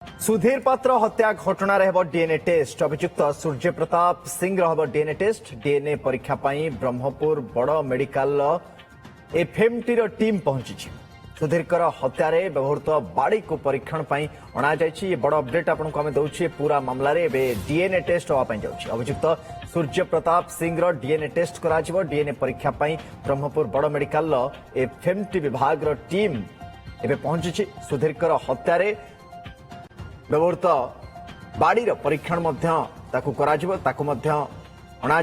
सुधीर पात्र हत्या घटना डीएनए टेस्ट अभियुक्त Surya Pratap Singh DNA test DNA परीक्षा पाई ब्रह्मपुर बड़ मेडिकल एफएमटी टीम पहुंची सुधीर हत्या व्यवहृत बाड़ी को परीक्षण अणा ये बड़ अपडेट आपको आम दौचे पूरा मामला डीएनए टेस्ट होगा जाऊँगी अभियुक्त सूर्य प्रताप सिंह डीएनए टेस्ट कर डीएनए परीक्षा ब्रह्मपुर बड़ मेडिकल एफएमटी विभाग टीम एवं पहुंची सुधीर हत्या व्यवहृत बाड़ी परीक्षण अणा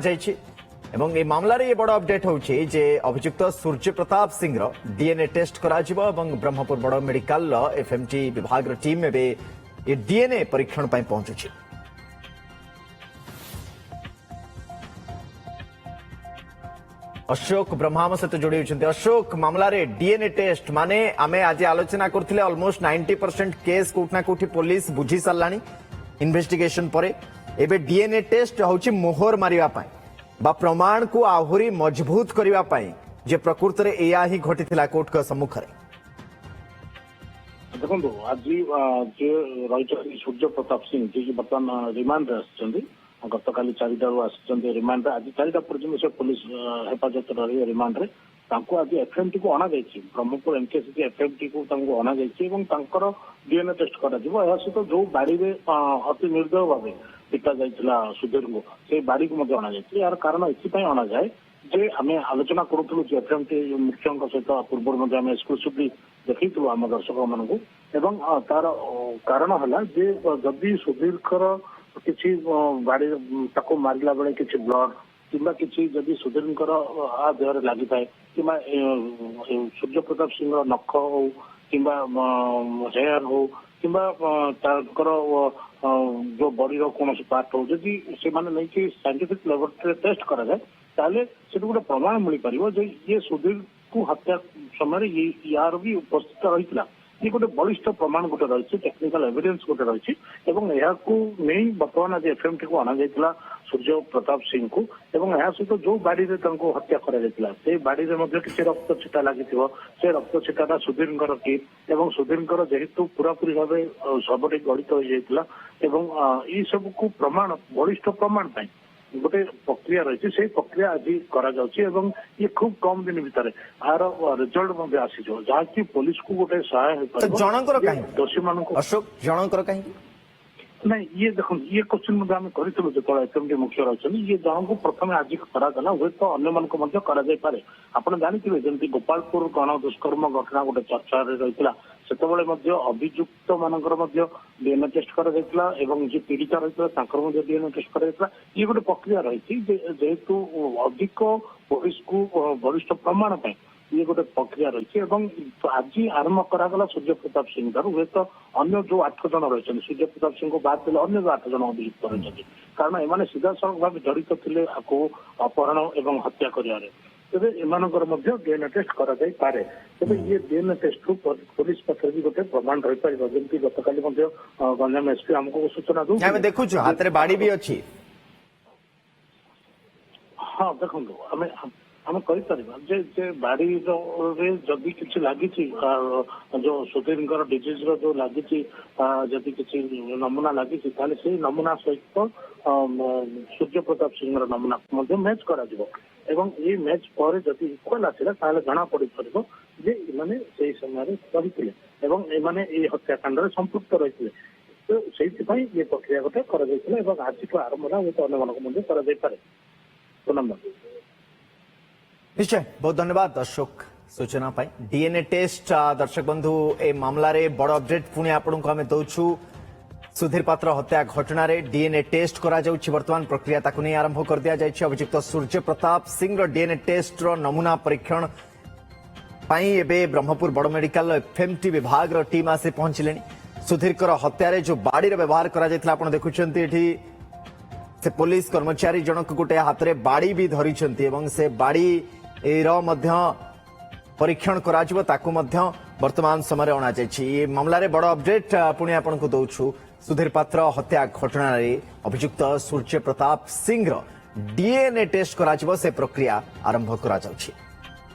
एवं ए मामला ये बड़ अपडेट होचे जे अभियुक्त सूर्य प्रताप सिंह डीएनए टेस्ट करा ब्रह्मपुर बड़ मेडिकल एफएमटी विभाग टीम एवं ये डीएनए परीक्षण पहुंचुची। अशोक ब्रह्माम सहित जोड़ी होती अशोक मामला रे डीएनए टेस्ट माने आमे आज आलोचना करथिले ऑलमोस्ट 90% केस कोठना कोठी पुलिस बुझी सारलानी इन्वेस्टिगेशन परे एबे डीएनए टेस्ट होची मोहर मारिबा पाई बा प्रमाण को आहुरी मजबूत करिबा पाई जे प्रकृति रे एया ही घटिथिला कोर्ट का सम्मुख रे देखो आज जे रही सूर्य प्रताप सिंह जी बर्तमान रिमांड आसछन्ती गत काली 4टारू आसछन्ती रिमांड आज 4टा पर्यंत से पुलिस हेफाजत रही रिमांड रे तांको आज एफएमटी को अणा जायछि ब्रह्मपुर एमकेसीसी एफएमटी को तांको अणा जायछि एवं तांकर डीएनए टेस्ट करा जिवो एहा सहित जो बाड़ी रे अति निर्दय भाबे पिटा जायतिला सुधीर को से बाड़ी को मध्य अणा जायछि यार कारण एथि पय अणा जाय जे आमे आलोचना करूथलु जे एफएमटी मुख्यଙ୍କ सहित पूर्व मध्ये आमे एक्सक्लूसिवली देखिथलु आम दर्शक मानकु एवं तार कारण हला जे जदि सुधीर किसी बाड़ी ताको मारिला बेले किसी ब्लड किंबा किसी जदि सुधीर आ देह लगी थाए कि सूर्य प्रताप सिंह नख हो किंबा हेयर हो किंबा जो बॉडी कौन पार्ट हो जदि से नहीं कि साइंटिफिक लेबोरेटरी टेस्ट करा जाए ताले से गोटे प्रमाण मिल पार ये सुधीर को हत्या समय यार भी उपस्थित रही ये गोटे बलिष्ठ प्रमाण गोटे रही टेक्निकल एविडेंस गोटे रही नहीं बर्तमान आज एफएमटी को अणा जाइला सूर्य प्रताप सिंह को एवं यह सहित जो बाड़ी हत्या कर बाड़ी किसी रक्त छिटा लगी से रक्त छिटा सुधीर की सुधीर जेहेतु पूरापूरी भाव शवटी गणित हो जाता ये सब को प्रमाण बलिष्ठ प्रमाण गोटे प्रक्रिया रही से प्रक्रिया आज करा ये खूब कम दिन भितर यार रिजल्ट आसी जहाँकि पुलिस को गोटे सहाय दोषी मान अशोक जनकर कहीं नहीं ये देखो ये क्वेश्चन आम करूँ जो एफएमटी मुख्य रही ये जन को प्रथम आज कराला हुए तो अन्य पारे आप जानते जमी गोपालपुर गण दुष्कर्म घटना गोटे चर्चा रही से अभियुक्त मानकर डीएनए टेस्ट करा जी पीड़िता रही डीएनए टेस्ट करा ये गोटे प्रक्रिया रही जेहेतु अधिक पुलिस को बलिष्ठ प्रमाण ये गोटे प्रक्रिया रही आज आरंभ कराला सूर्य प्रताप सिंह ठार हुए तो अन्य जो 8 जन रही सूर्य प्रताप सिंह को बाद देने अन्य जो 8 जन अभियुक्त रही कारण एम सीधा सड़क भाव जड़ित थे आपको अपहरण और हत्या कर तेरे एमानकर डीएनए टेस्ट करा जाई पारे तेरे ये डीएनए टेस्ट पुलिस पक्ष भी गोटे प्रमाण रही पार जमी गतकाली गंजाम एसपी आमको सूचना दो देखु हाथ में बाड़ी भी अच्छी हाँ देखो आम कर बाड़ी जदि किसी लगी जो सुधीर डिजीज जो लगी जदि किसी नमूना लगी से नमूना सहित सूर्य प्रताप सिंह नमूना मैच करा ये मैच पर जदि इक्वाल आसला जना पड़ पार से समय रही हत्याकांड संपुक्त रही तो से ये प्रक्रिया गोटे कर आज आरंभ हुए तो अन्य पारे धन्यवाद निश्चय बहुत धन्यवाद अशोक सूचना पाई डीएनए टेस्ट दर्शक बंधु ए मामला रे बड़ अपडेट पुणी आपको आम दौचु सुधीर पात्र हत्या घटना रे डीएनए टेस्ट करा जाउछि वर्तमान प्रक्रिया ताकु नहीं आरंभ कर दिया जाइछि अभियुक्त सूर्य प्रताप सिंह डीएनए टेस्ट रो नमूना परीक्षण पाई एबे ब्रह्मपुर बड़ मेडिकल एफएमटी विभाग रो टीम आसे पहुंचलेनी सुधीर हत्या रे जो बाड़ी रे व्यवहार करा जाइतला आपण देखुछन्ती एठी से पुलिस कर्मचारी जनक गोटे हाथ में बाड़ी भी धरिछन्ती एवं से बाड़ी परीक्षण वर्तमान समय अणा जाइए मामला रे बड़ अपडेट पुणी आपको दौछु सुधीर पात्र हत्या घटना अभियुक्त सूर्य प्रताप सिंह डीएनए टेस्ट करा से प्रक्रिया आरंभ करा जाउछि।